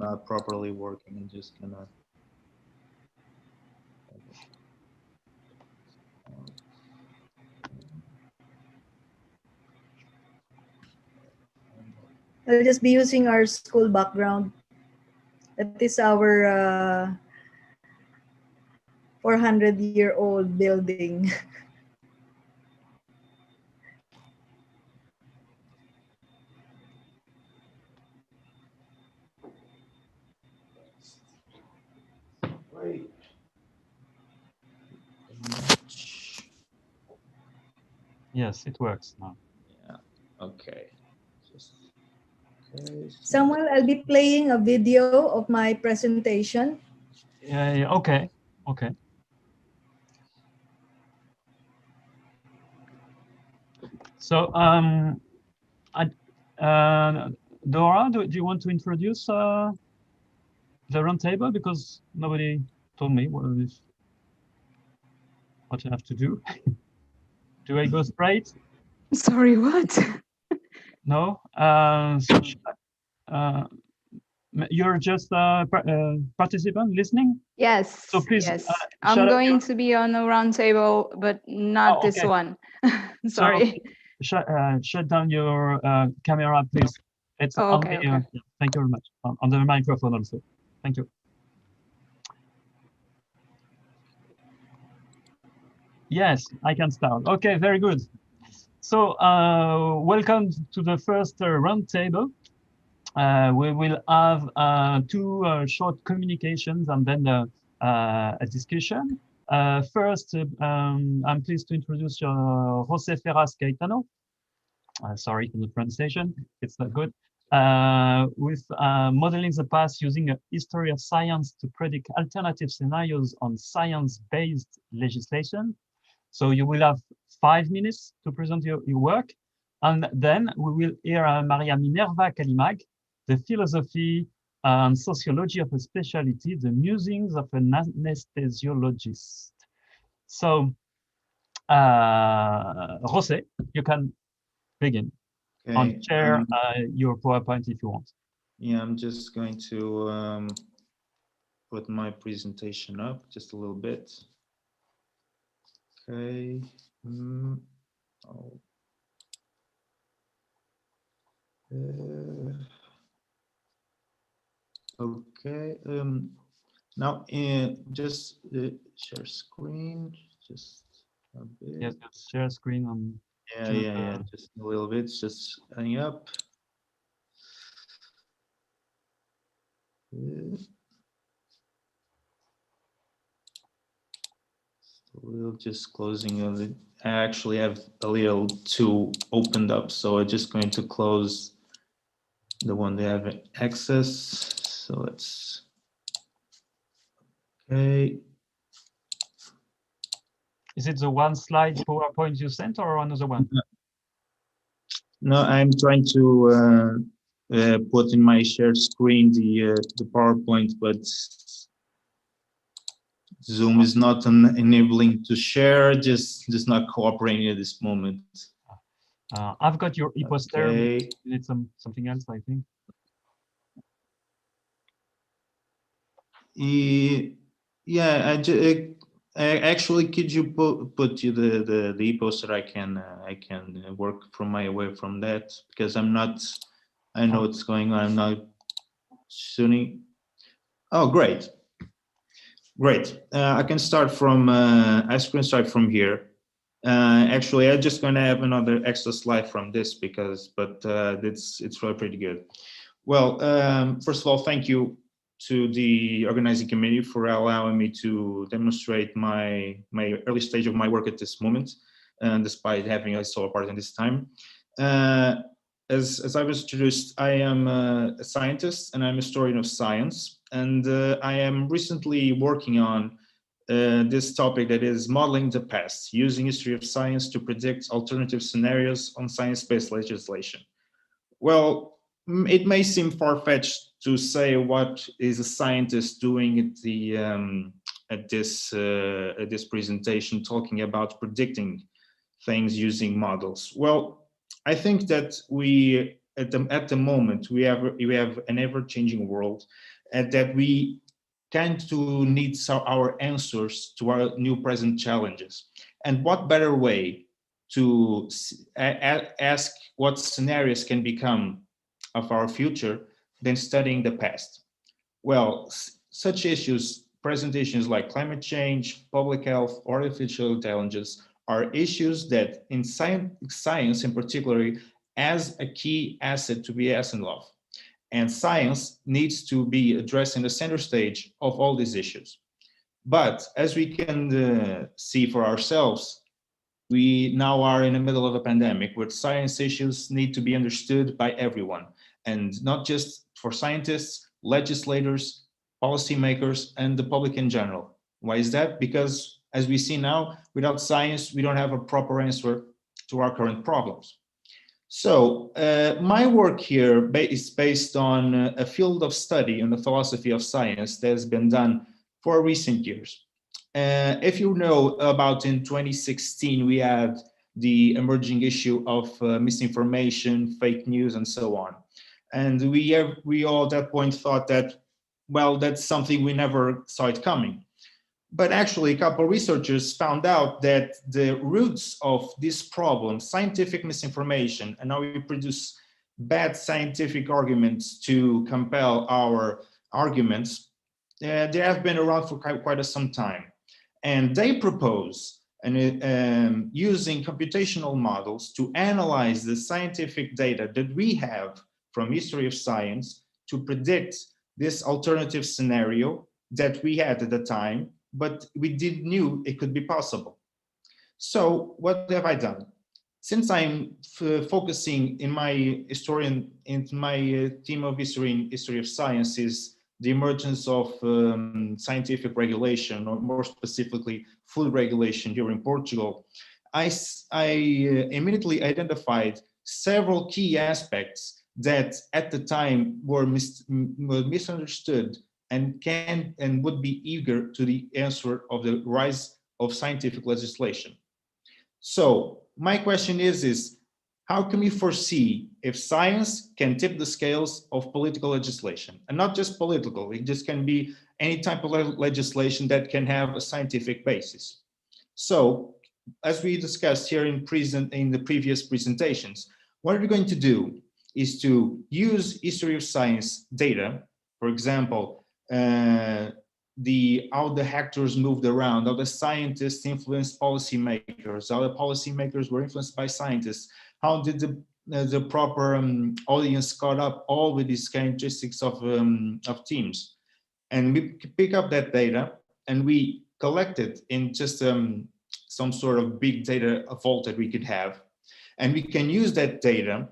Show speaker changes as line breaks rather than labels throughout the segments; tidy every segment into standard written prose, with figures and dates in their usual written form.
not properly working. I'm just gonna.
I'll just be using our school background. That is our 400-year-old building.
Wait.
Yes, it works now.
Yeah. Okay. Just okay.
Samuel, I'll be playing a video of my presentation.
Okay. Okay. So, Dora, do you want to introduce the roundtable, because nobody told me what you have to do? Do I go straight?
Sorry, what?
No. You're just a participant listening.
Yes.
So please.
Yes. I'm going to be on a roundtable, but not this one. Sorry.
So, shut down your camera, please. It's on the.
Okay.
Yeah, thank you very much. On the microphone also. Thank you. Yes, I can start. Okay, very good. So, welcome to the first roundtable. We will have two short communications and then a discussion. First, I'm pleased to introduce José Ferraz Caetano. Sorry for the pronunciation, it's not good. With modeling the past using a history of science to predict alternative scenarios on science-based legislation. So you will have 5 minutes to present your work. And then we will hear Maria Minerva Kalimag, the philosophy and sociology of a specialty, the musings of an anesthesiologist. So, José, you can begin.
Okay.
And share your PowerPoint if you want.
Yeah, I'm just going to put my presentation up just a little bit. Okay. Okay. Now, just share screen. Just a bit.
Yes, share screen on.
Yeah. Just a little bit. Just hang up. We're just closing of it. I actually have a little two opened up, so I'm just going to close the one they have access. So let's. Okay.
Is it the one slide PowerPoint you sent or another one?
No, I'm trying to put in my share screen the PowerPoint, but Zoom is not enabling to share, just not cooperating at this moment.
I've got your e-poster.
Okay.
You need something else, I think.
Yeah, actually, could you put you the e-poster? I can work from my way from that, because I'm not. I know what's going on. I'm not tuning. Oh, great. I can start from. I can start from here. Actually, I'm just going to have another extra slide from this but it's really pretty good. Well, first of all, thank you to the organizing committee for allowing me to demonstrate my early stage of my work at this moment, despite having a solo part in this time. As I was introduced, I am a scientist and I'm a historian of science, and I am recently working on this topic that is modeling the past, using history of science to predict alternative scenarios on science-based legislation. Well, it may seem far-fetched to say what is a scientist doing at this presentation, talking about predicting things using models. Well, I think that we at the moment we have an ever-changing world, and that we tend to need our answers to our new present challenges. And what better way to ask what scenarios can become of our future than studying the past? Well, such issues, present issues like climate change, public health, artificial intelligence, are issues that in science in particular as a key asset to be asked of. And science needs to be addressed in the center stage of all these issues. But as we can see for ourselves, we now are in the middle of a pandemic where science issues need to be understood by everyone, and not just for scientists, legislators, policymakers, and the public in general. Why is that? Because as we see now, without science, we don't have a proper answer to our current problems. So my work here is based on a field of study on the philosophy of science that has been done for recent years. If you know about in 2016, we had the emerging issue of misinformation, fake news, and so on. And we all at that point thought that, well, that's something we never saw it coming. But actually, a couple of researchers found out that the roots of this problem, scientific misinformation, and how we produce bad scientific arguments to compel our arguments, they have been around for quite some time. And they propose using computational models to analyze the scientific data that we have from history of science to predict this alternative scenario that we had at the time, but we knew it could be possible. So what have I done? Since I'm focusing in my team of history in history of science is the emergence of scientific regulation, or more specifically, food regulation here in Portugal, I immediately identified several key aspects that at the time were misunderstood and would be eager to the answer of the rise of scientific legislation. So my question is how can we foresee if science can tip the scales of political legislation? And not just political, it just can be any type of legislation that can have a scientific basis. So as we discussed here in the previous presentations, what we're going to do is to use history of science data, for example, how the actors moved around, how the scientists influenced policymakers, how the policymakers were influenced by scientists, how did the proper audience caught up all with these characteristics of teams. And we pick up that data and we collect it in just some sort of big data vault that we could have. And we can use that data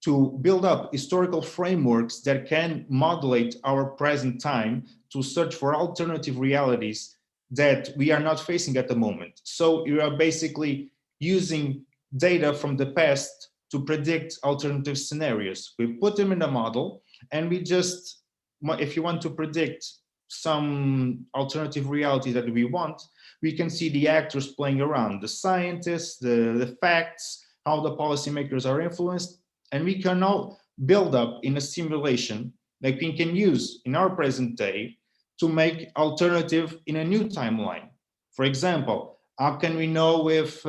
to build up historical frameworks that can modulate our present time to search for alternative realities that we are not facing at the moment. So you are basically using data from the past to predict alternative scenarios. We put them in a model, and we just, if you want to predict some alternative reality that we want, we can see the actors playing around, the scientists, the facts, how the policymakers are influenced, and we can now build up in a simulation that we can use in our present day to make alternative in a new timeline. For example, how can we know if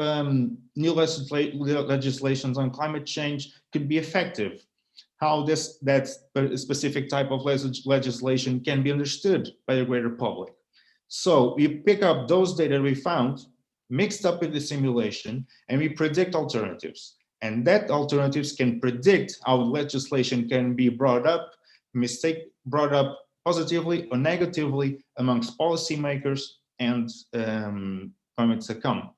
new legislations on climate change could be effective? How that specific type of legislation can be understood by the greater public. So we pick up those data we found, mixed up with the simulation, and we predict alternatives. And that alternatives can predict how legislation can be brought up positively or negatively amongst policymakers and comments to come.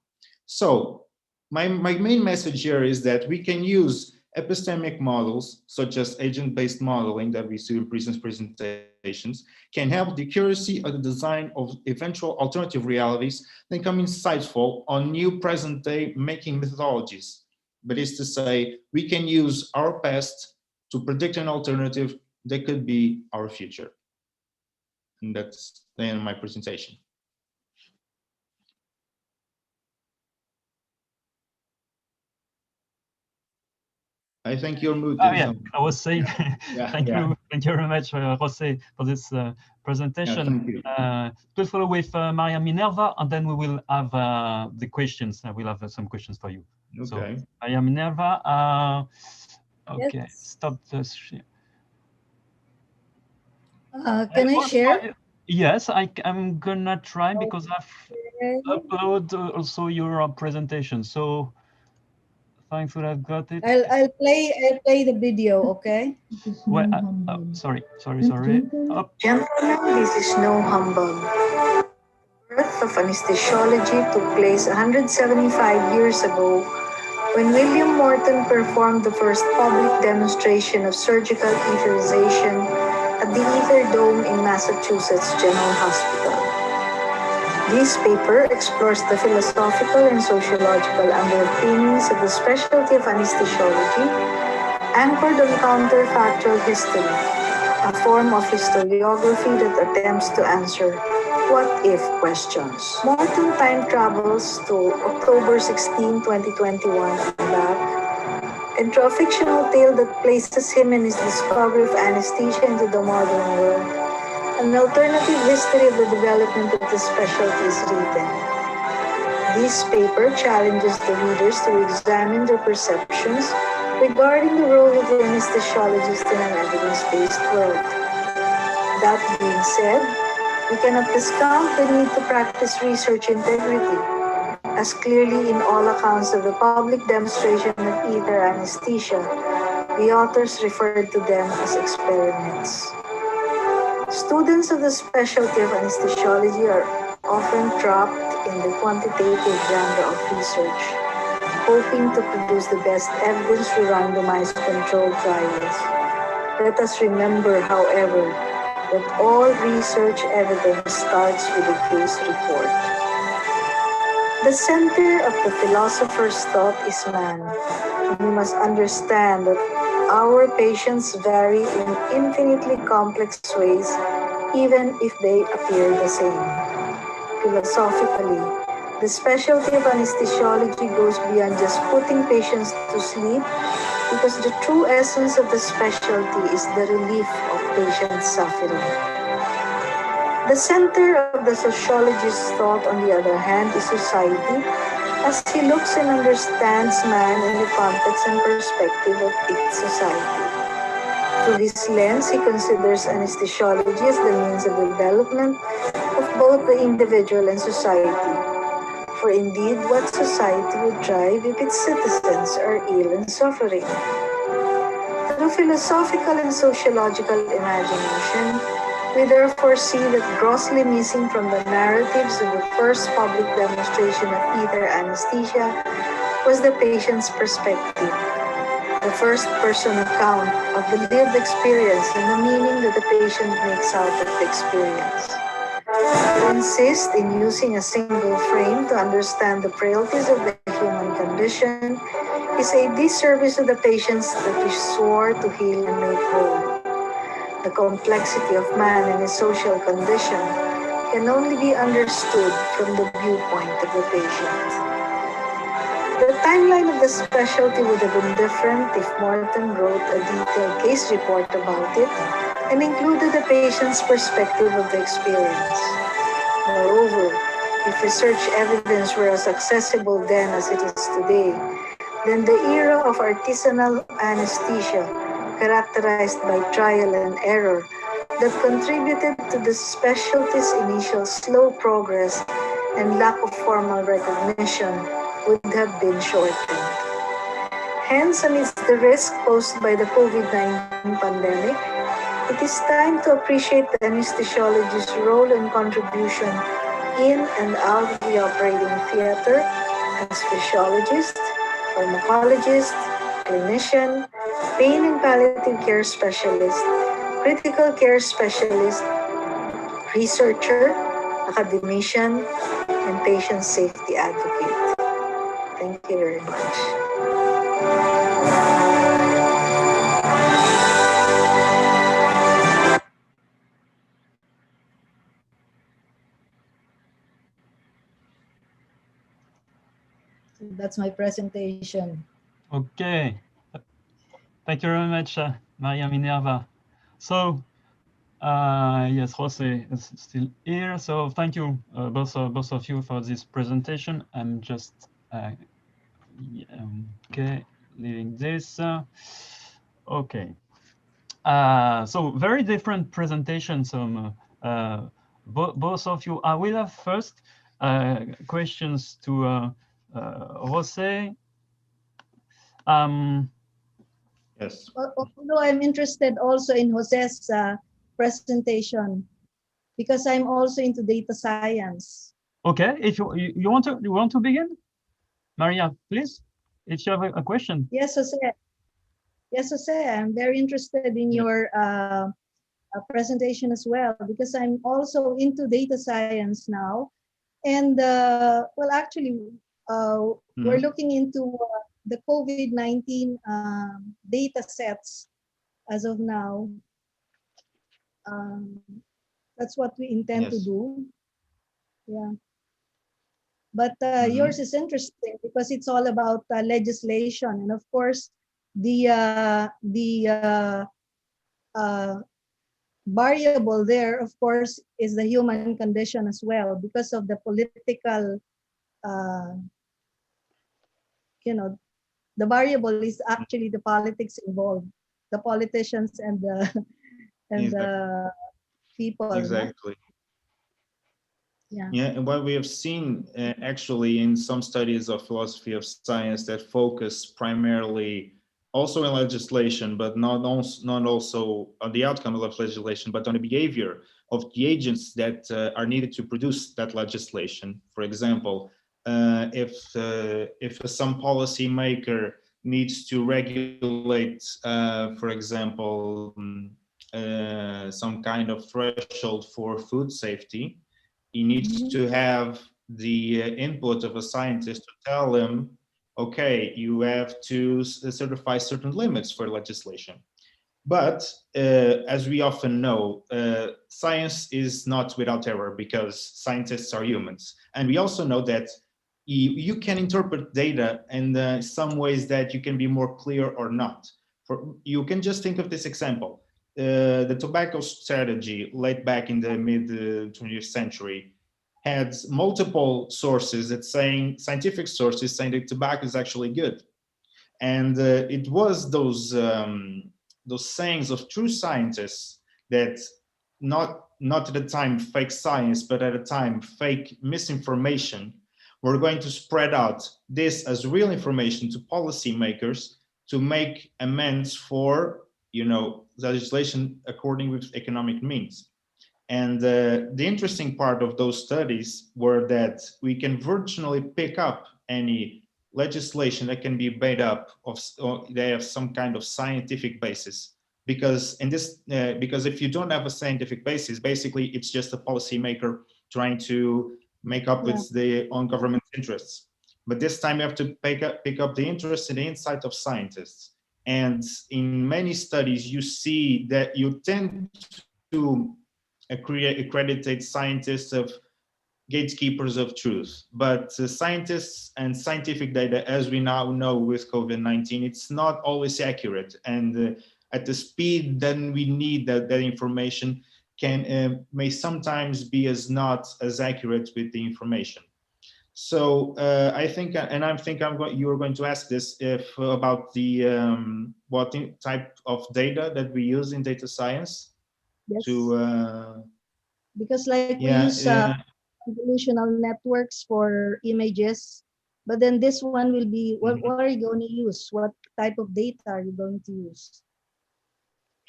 So my main message here is that we can use epistemic models such as agent-based modeling that we see in previous presentations can help the accuracy of the design of eventual alternative realities that become insightful on new present-day making methodologies. But it's to say, we can use our past to predict an alternative that could be our future. And that's the end of my presentation. I think you're muted.
Yeah, I was saying, thank you very much, Jose, for this presentation.
Thank you.
We'll follow with Maria Minerva, and then we will have the questions. We'll have some questions for you.
Okay.
So, Maria Minerva, okay,
Yes.
stop the share.
Can I share?
Yes, I'm gonna try because I've uploaded also your presentation. So thanks that I've got it.
I'll play the video, okay?
Well, sorry.
Gentlemen, this is no humbug. The birth of anesthesiology took place 175 years ago when William Morton performed the first public demonstration of surgical etherization at the Ether Dome in Massachusetts General Hospital. This paper explores the philosophical and sociological underpinnings of the specialty of anesthesiology, anchored on counterfactual history, a form of historiography that attempts to answer what-if questions. Morton time travels to October 16, 2021 and back, and through a fictional tale that places him in his discovery of anesthesia into the modern world, an alternative history of the development of the specialty is written. This paper challenges the readers to examine their perceptions regarding the role of the anesthesiologist in an evidence-based world. That being said, we cannot discount the need to practice research integrity, as clearly in all accounts of the public demonstration of ether anesthesia, the authors referred to them as experiments. Students of the specialty of anesthesiology are often trapped in the quantitative genre of research, hoping to produce the best evidence through randomized controlled trials. Let us remember, however, that all research evidence starts with a case report. The center of the philosopher's thought is man, and we must understand that our patients vary in infinitely complex ways, even if they appear the same. Philosophically, the specialty of anesthesiology goes beyond just putting patients to sleep, because the true essence of the specialty is the relief of patient suffering. The center of the sociologist's thought, on the other hand, is society, as he looks and understands man in the context and perspective of its society. Through his lens, he considers anesthesiology as the means of development of both the individual and society. For indeed, what society would thrive if its citizens are ill and suffering? Through philosophical and sociological imagination, we therefore see that grossly missing from the narratives of the first public demonstration of ether anesthesia was the patient's perspective, the first-person account of the lived experience and the meaning that the patient makes out of the experience. To insist in using a single frame to understand the frailties of the human condition is a disservice to the patients that we swore to heal and make whole. The complexity of man and his social condition can only be understood from the viewpoint of the patient. The timeline of the specialty would have been different if Morton wrote a detailed case report about it and included the patient's perspective of the experience. Moreover, if research evidence were as accessible then as it is today, then the era of artisanal anesthesia, characterized by trial and error, that contributed to the specialty's initial slow progress and lack of formal recognition, would have been shortened. Hence, amidst the risk posed by the COVID-19 pandemic, it is time to appreciate the anesthesiologist's role and contribution in and out of the operating theater as physiologist, pharmacologist, clinician, pain and palliative care specialist, critical care specialist, researcher, academician, and patient safety advocate. Thank you very much. That's my presentation.
Okay. Thank you very much, Maria Minerva. So, yes, Jose is still here. So thank you, both of you, for this presentation. I'm just okay, leaving this. Okay. So very different presentations from both of you. I will have first questions to Jose.
Yes.
Although I'm interested also in Jose's presentation, because I'm also into data science.
Okay, if you want to begin, Maria, please, if you have a question.
Yes, Jose. Yes, Jose. I'm very interested in your presentation as well, because I'm also into data science now. And well, actually, we're looking into the COVID-19 data sets as of now. That's what we intend to do. Yeah. But yours is interesting because it's all about legislation, and of course, the variable there, of course, is the human condition as well, because of the political, you know, the variable is actually the politics involved, the politicians and the the people.
Exactly.
Yeah.
Yeah, and what we have seen actually in some studies of philosophy of science that focus primarily also in legislation, but not also on the outcome of legislation, but on the behavior of the agents that are needed to produce that legislation. For example, if some policymaker needs to regulate, for example, some kind of threshold for food safety, he needs to have the input of a scientist to tell him, okay, you have to certify certain limits for legislation. But as we often know, science is not without error because scientists are humans. And we also know that you can interpret data in some ways that you can be more clear or not. You can just think of this example. The tobacco strategy, late back in the mid 20th century, had multiple sources that saying, scientific sources saying that tobacco is actually good. And it was those sayings of true scientists that not at the time fake science, but at the time fake misinformation, were going to spread out this as real information to policymakers to make amends for, legislation according with economic means. And the interesting part of those studies were that we can virtually pick up any legislation that can be made up of, or they have some kind of scientific basis. Because because if you don't have a scientific basis, basically it's just a policymaker trying to make up with their own government interests. But this time you have to pick up the interest and the insight of scientists. And in many studies, you see that you tend to accredited scientists of gatekeepers of truth. But scientists and scientific data, as we now know with COVID-19, it's not always accurate. And at the speed that we need that information may sometimes be not as accurate with the information. So I think, and I think you were going to ask this about the what type of data that we use in data science.
Yes.
To
because like we use convolutional networks for images, but then this one will be what are you going to use? What type of data are you going to use?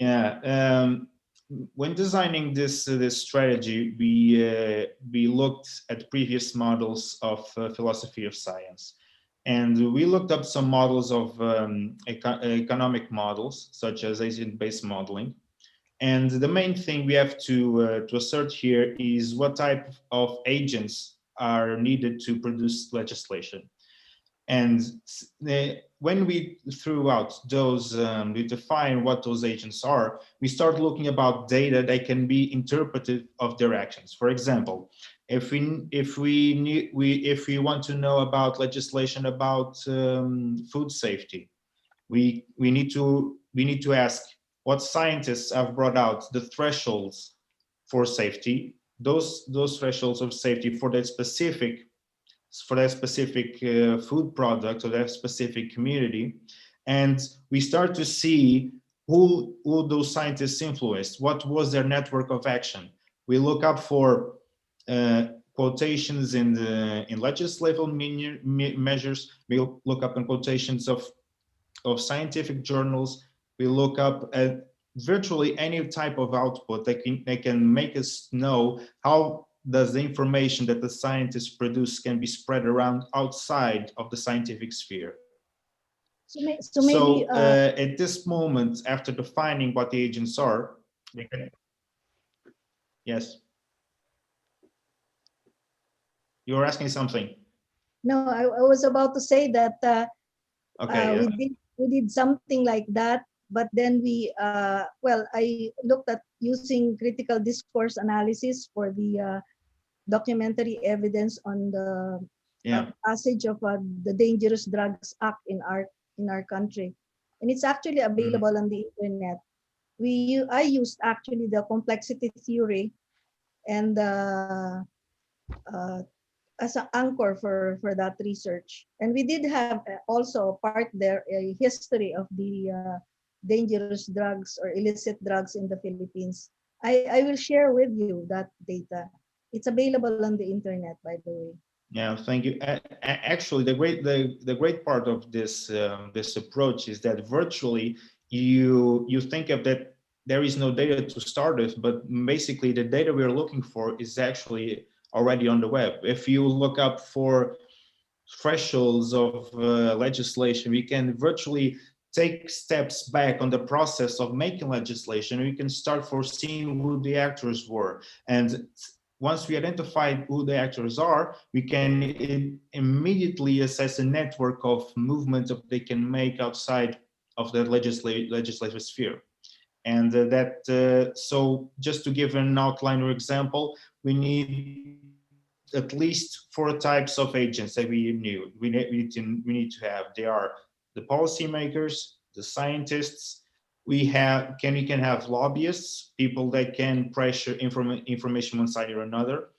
Yeah, when designing this strategy, we looked at previous models of philosophy of science, and we looked up some models of economic models, such as agent-based modeling. And the main thing we have to assert here is what type of agents are needed to produce legislation. And when we threw out those, we define what those agents are, we start looking about data that can be interpreted of their actions. For example, if we want to know about legislation about food safety, we need to we need to ask what scientists have brought out the thresholds for safety, those thresholds of safety for that specific food product or that specific community, and we start to see who those scientists influenced, what was their network of action. We look up for quotations in legislative measures. We look up in quotations of scientific journals. We look up at virtually any type of output that can make us know how does the information that the scientists produce can be spread around outside of the scientific sphere. So at this moment, after defining what the agents are, we can... Yes. You were asking something.
No, I was about to say that
okay,
we did something like that, but then we, well, I looked at using critical discourse analysis for the documentary evidence on the passage of the Dangerous Drugs Act in our country, and it's actually available on the internet. I used actually the complexity theory and as an anchor for that research, and we did have also part there a history of the dangerous drugs or illicit drugs in the Philippines. I will share with you that data. It's available on the internet, by the way.
Yeah, thank you. Actually, the great part of this this approach is that virtually you think of that there is no data to start with, but basically the data we're looking for is actually already on the web. If you look up for thresholds of legislation, we can virtually take steps back on the process of making legislation. We can start foreseeing who the actors were, and once we identify who the actors are, we can immediately assess a network of movement that they can make outside of the legislative sphere. And so just to give an outline or example, we need at least 4 types of agents that we need to have. They are the policymakers, the scientists. We can have lobbyists, people that can pressure information one side or another,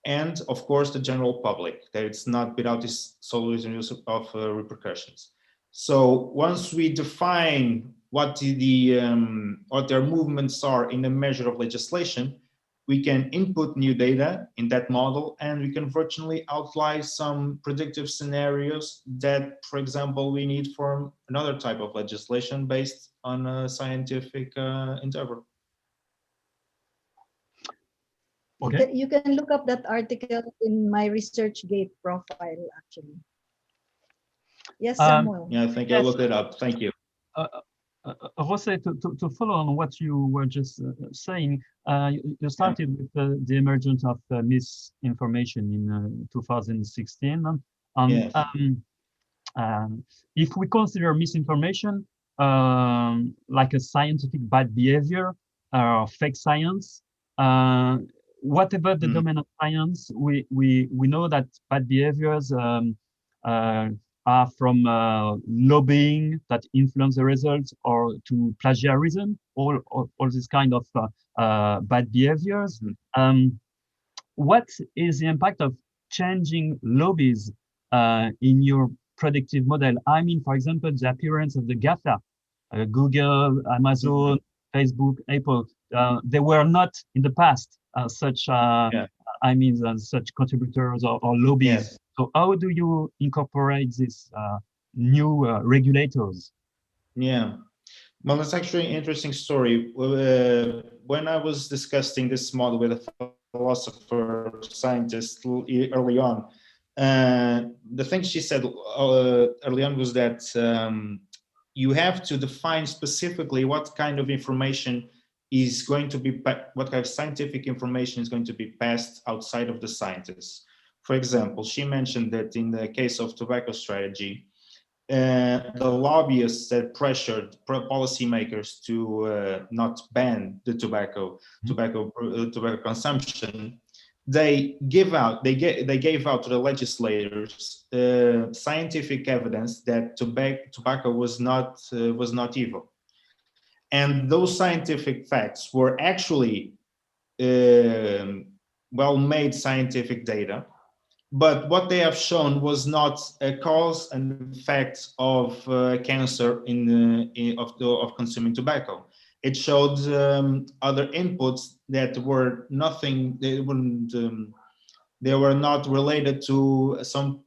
and of course the general public, that it's not without this solution of repercussions. So once we define what their movements are in the measure of legislation, we can input new data in that model, and we can virtually outline some predictive scenarios that, for example, we need for another type of legislation based on a scientific endeavor.
Okay. You can look up that article in my ResearchGate profile, actually. Yes, Samuel.
Yeah, I think I looked it up. Thank you.
Jose, to follow on what you were just saying, you started with the emergence of misinformation in 2016.
Yes.
If we consider misinformation like a scientific bad behavior or fake science, whatever the domain of science, we know that bad behaviors are from lobbying that influence the results, or to plagiarism, all these kind of bad behaviors. What is the impact of changing lobbies in your predictive model? I mean, for example, the appearance of the GAFA, Google, Amazon, Facebook, Apple. They were not in the past such such contributors or lobbies.
Yes.
So how do you incorporate these new regulators?
Yeah, well, it's actually an interesting story. When I was discussing this model with a philosopher scientist early on, the thing she said early on was that you have to define specifically what kind of information is going to be, what kind of scientific information is going to be passed outside of the scientists. For example, she mentioned that in the case of tobacco strategy, the lobbyists that pressured policymakers to not ban the tobacco consumption, they gave out to the legislators scientific evidence that tobacco was not evil. And those scientific facts were actually well-made scientific data. But what they have shown was not a cause and effect of cancer of consuming tobacco. It showed other inputs that were nothing. They were not related to some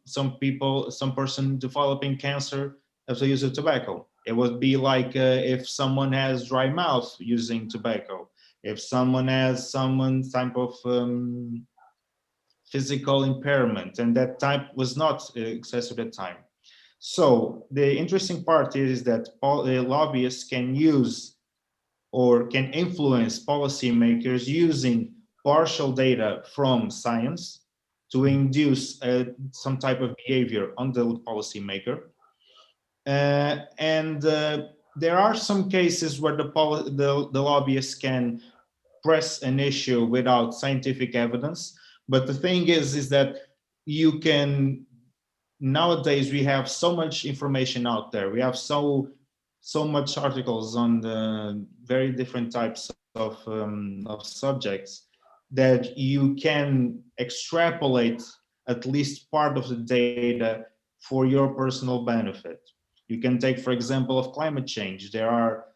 person developing cancer as a use of tobacco. It would be like if someone has dry mouth using tobacco, if someone has some type of physical impairment, and that type was not excessive at the time. So the interesting part is that lobbyists can use or can influence policymakers using partial data from science to induce some type of behavior on the policymaker. And there are some cases where the lobbyists can press an issue without scientific evidence. But the thing is that you can, nowadays we have so much information out there. We have so much articles on the very different types of subjects that you can extrapolate at least part of the data for your personal benefit. You can take, for example, of climate change. There are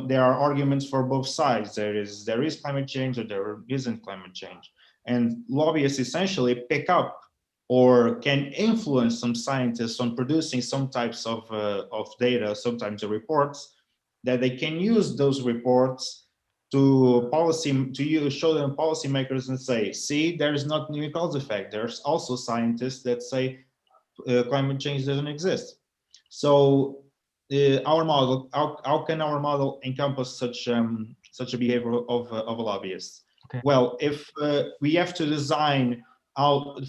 arguments for both sides. There is climate change or there isn't climate change. And lobbyists essentially pick up or can influence some scientists on producing some types of data, sometimes the reports, that they can use those reports to show them policymakers and say, see, there's not new cause effect. There's also scientists that say climate change doesn't exist. So our model, how can our model encompass such a behavior of a lobbyist? Okay. Well, if we have to design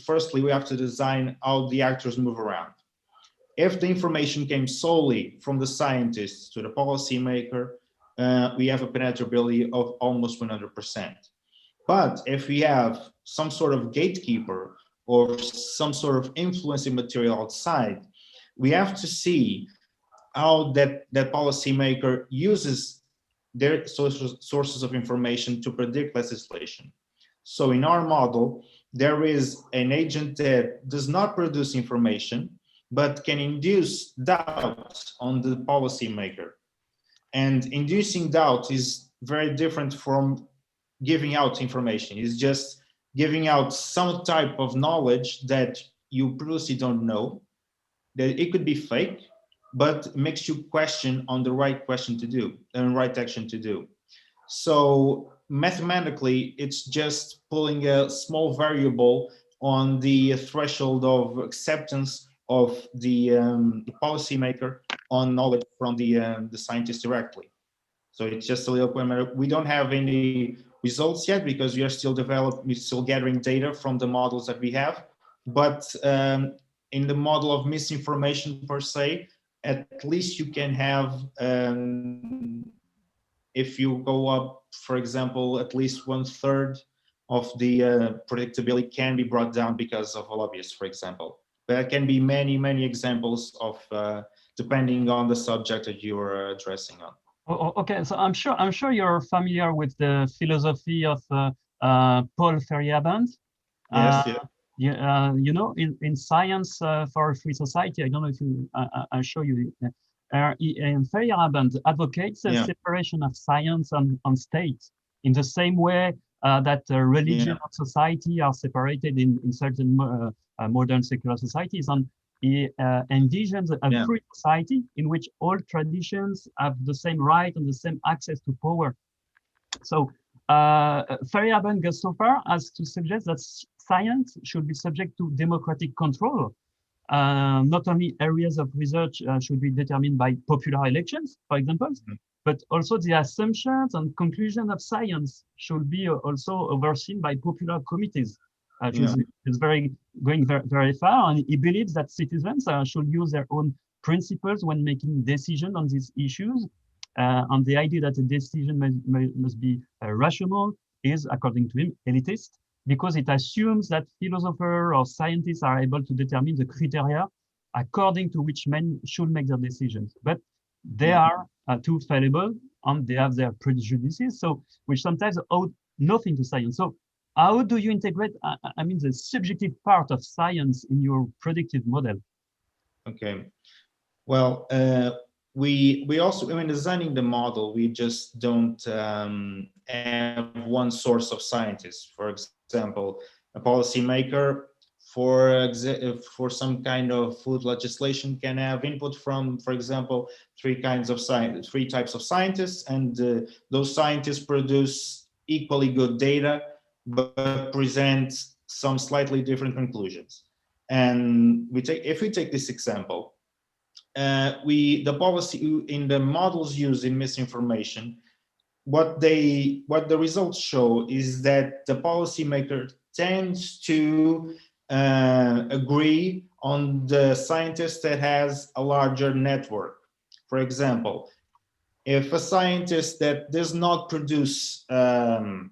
firstly, we have to design how the actors move around. If the information came solely from the scientists to the policymaker, we have a penetrability of almost 100%. But if we have some sort of gatekeeper or some sort of influencing material outside, we have to see how that policymaker uses their sources of information to predict legislation. So in our model, there is an agent that does not produce information, but can induce doubt on the policymaker. And inducing doubt is very different from giving out information. It's just giving out some type of knowledge that you previously don't know, that it could be fake, but makes you question on the right question to do and right action to do. So mathematically, it's just pulling a small variable on the threshold of acceptance of the policymaker on knowledge from the scientist directly. So it's just a little matter. We don't have any results yet because we are still gathering data from the models that we have. But in the model of misinformation per se, at least you can have, if you go up, for example, at least 1/3 of the predictability can be brought down because of a lobbyist, for example. But there can be many, many examples of depending on the subject that you are addressing on.
Oh, okay, so I'm sure you're familiar with the philosophy of Paul Feyerabend.
Yes, yeah.
You know, in Science for a Free Society, I don't know if I'll show you. Feyerabend advocates a separation of science and state in the same way that religion and society are separated in certain modern secular societies. And he envisions a free society in which all traditions have the same right and the same access to power. So Feyerabend goes so far as to suggest that science should be subject to democratic control. Not only areas of research should be determined by popular elections, for example, but also the assumptions and conclusion of science should be also overseen by popular committees. Is going very far, and he believes that citizens should use their own principles when making decisions on these issues. And the idea that a decision must be rational is, according to him, elitist, because it assumes that philosophers or scientists are able to determine the criteria according to which men should make their decisions. But they are too fallible, and they have their prejudices, so which sometimes owe nothing to science. So how do you integrate, I mean, the subjective part of science in your predictive model?
Okay. Well, we also, when designing the model, we just don't have one source of scientists. For example, a policymaker for some kind of food legislation can have input from, for example, three types of scientists, and those scientists produce equally good data, but present some slightly different conclusions. And if we take this example, the policy in the models used in misinformation, what the results show is that the policymaker tends to agree on the scientist that has a larger network. For example, if a scientist that does not produce an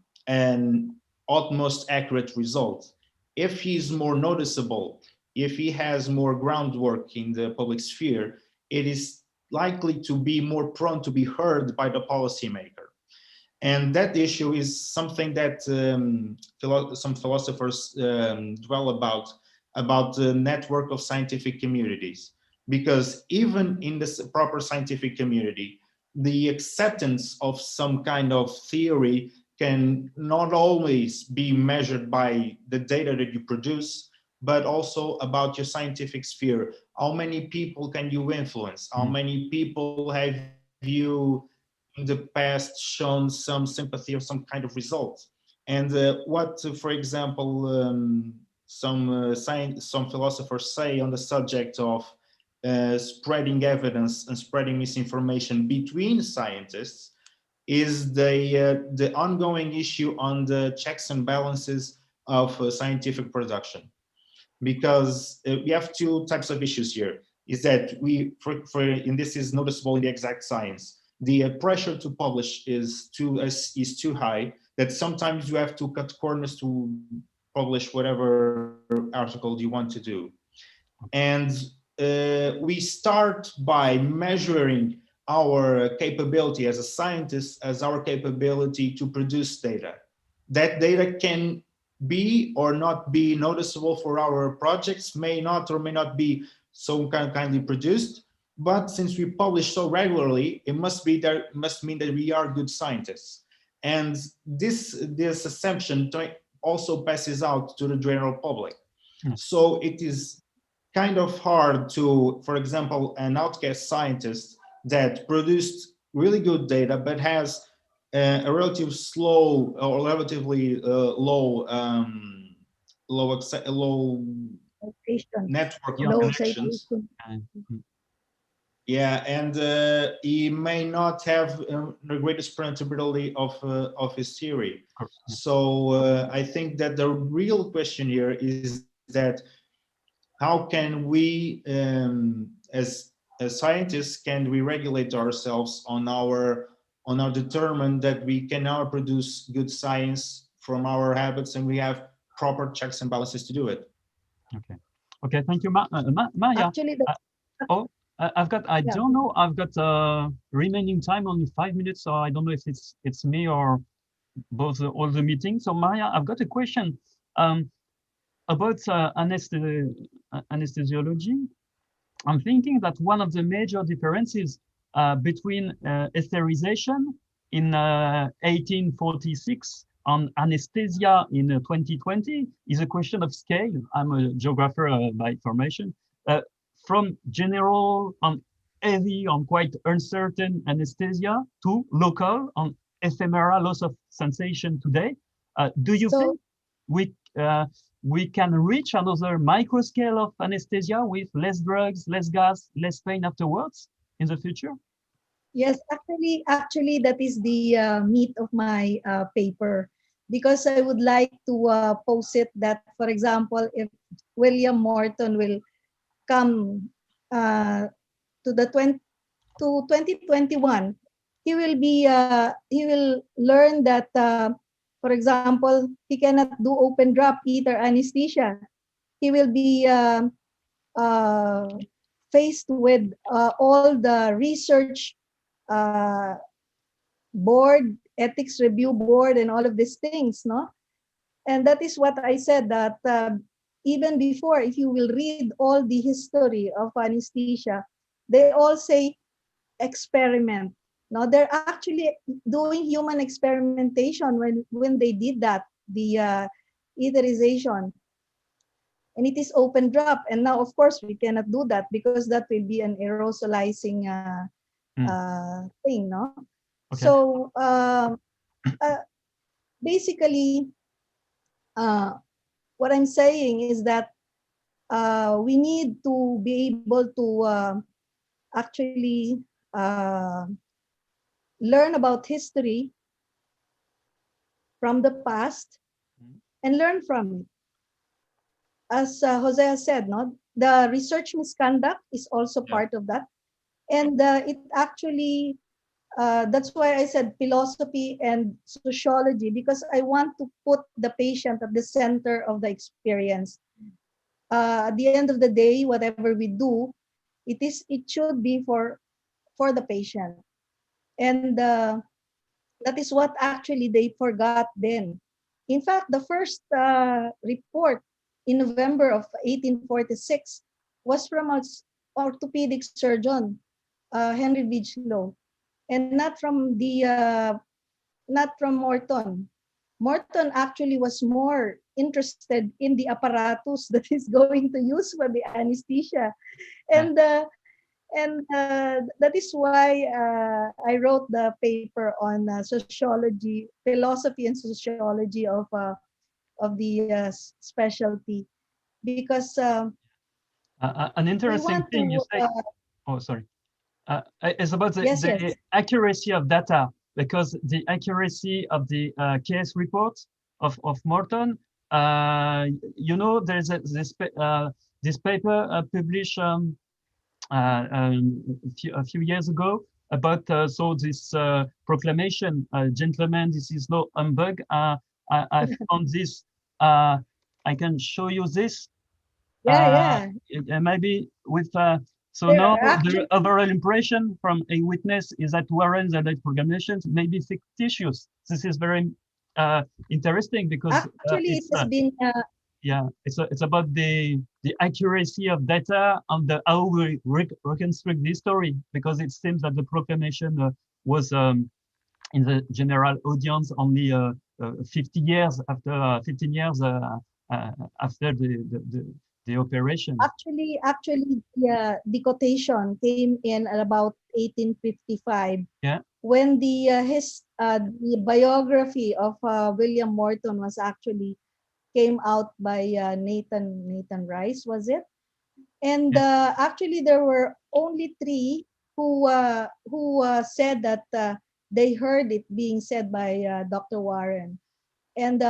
utmost accurate result, if he's more noticeable, if he has more groundwork in the public sphere, it is likely to be more prone to be heard by the policymaker. And that issue is something that some philosophers dwell about the network of scientific communities. Because even in the proper scientific community, the acceptance of some kind of theory can not always be measured by the data that you produce, but also about your scientific sphere. How many people can you influence? How many people have you in the past shown some sympathy or some kind of result? And for example, some philosophers say on the subject of spreading evidence and spreading misinformation between scientists is the ongoing issue on the checks and balances of scientific production. Because we have two types of issues here. Is that and this is noticeable in the exact science, the pressure to publish is too high, that sometimes you have to cut corners to publish whatever article you want to do. And we start by measuring our capability as a scientist as our capability to produce data. That data can be or not be noticeable for our projects, may not or may not be so kindly produced, but since we publish so regularly, it must mean that we are good scientists. And this assumption also passes out to the general public. So it is kind of hard to, for example, an outcast scientist that produced really good data but has a relatively slow or relatively low network of connections. Yeah, and he may not have the greatest predictability of his theory. So I think that the real question here is that how can we, as scientists, can we regulate ourselves on our determine that we can now produce good science from our habits, and we have proper checks and balances to do it.
Okay, thank you, Maya.
Actually,
I don't know, I've got remaining time, only 5 minutes, so I don't know if it's me or both all the meetings. So Maya, I've got a question about anesthesiology. I'm thinking that one of the major differences between etherization in 1846 and anesthesia in 2020 is a question of scale. I'm a geographer by formation. From general and heavy and quite uncertain anesthesia to local and ephemeral loss of sensation today. Do you think we can reach another micro scale of anesthesia with less drugs, less gas, less pain afterwards in the future?
Yes, actually, that is the meat of my paper, because I would like to posit that, for example, if William Morton will come to 2021, he will learn that, for example, he cannot do open drop ether anesthesia. He will be faced with all the research board, ethics review board, and all of these things, no? And that is what I said, that even before, if you will read all the history of anesthesia, they all say experiment. Now they're actually doing human experimentation when they did that, the etherization. And it is open drop. And now, of course, we cannot do that because that will be an aerosolizing thing, no?
Okay.
So basically, what I'm saying is that we need to be able to actually learn about history from the past and learn from it. As Jose has said, no, the research misconduct is also part of that. And it actually, that's why I said philosophy and sociology, because I want to put the patient at the center of the experience. At the end of the day, whatever we do, it should be for the patient. And that is what actually they forgot then. In fact, the first report in November of 1846 was from an orthopedic surgeon, Henry Bigelow, and not from Morton. Morton actually was more interested in the apparatus that he's going to use for the anesthesia, and that is why I wrote the paper on sociology, philosophy, and sociology of the specialty, because
an interesting thing you say. Oh, sorry. It's about the accuracy of data, because the accuracy of the case report of Morton, there's this paper published a few years ago about this proclamation, gentlemen, this is no humbug. I found this. I can show you this. Maybe with so now the overall impression from a witness is that Warren's alleged proclamations may be fictitious. This is very interesting because
actually it has been
it's about the accuracy of data and how we reconstruct this story, because it seems that the proclamation was in the general audience only 50 years after 15 years after the operation.
Actually, the quotation came in at about 1855.
Yeah.
When the biography of William Morton was actually came out by Nathan Rice, was it? And actually, there were only 3 who said that they heard it being said by Dr. Warren, and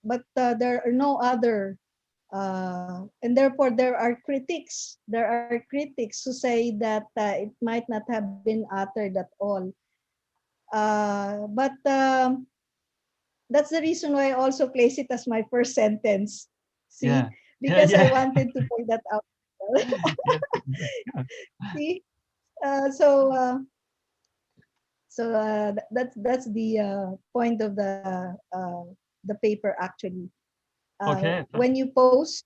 but there are no other, and therefore there are critics. There are critics who say that it might not have been uttered at all. But that's the reason why I also place it as my first sentence. See, because I wanted to point that out. See, so that's the point of the paper actually. When you post